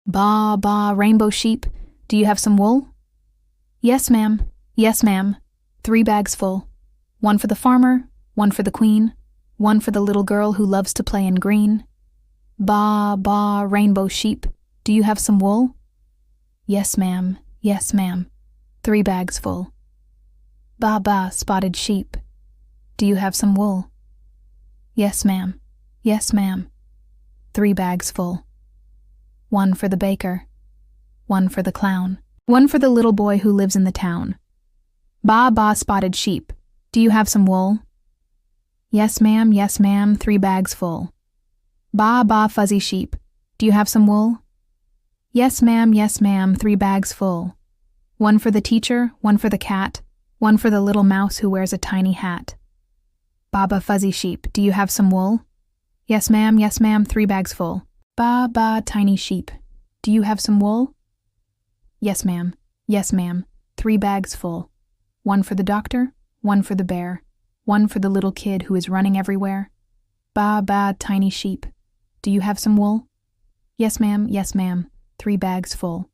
Baa Baa Rainbow Sheep, do you have some wool? Yes, ma'am. Yes, ma'am. 3 bags full. 1 for the farmer, 1 for the queen, 1 for the little girl who loves to play in green. Baa Baa Rainbow Sheep, do you have some wool? Yes, ma'am. Yes, ma'am. 3 bags full. Baa Baa Spotted Sheep, do you have some wool? Yes, ma'am. Yes, ma'am. 3 bags full. 1 for the baker, 1 for the clown, 1 for the little boy who lives in the town. Baa Baa Spotted Sheep, do you have some wool? Yes, ma'am. Yes, ma'am. 3 bags full. Baa Baa Fuzzy Sheep, do you have some wool? Yes, ma'am. Yes, ma'am. 3 bags full. 1 for the teacher, 1 for the cat, 1 for the little mouse who wears a tiny hat. Baa Baa Fuzzy Sheep, do you have some wool? Yes, ma'am. Yes, ma'am. 3 bags full. Baa Baa Tiny Sheep, do you have some wool? Yes, ma'am. Yes, ma'am. 3 bags full. 1 for the doctor, 1 for the bear, 1 for the little kid who is running everywhere. Baa Baa Tiny Sheep, do you have some wool? Yes, ma'am. Yes, ma'am. 3 bags full.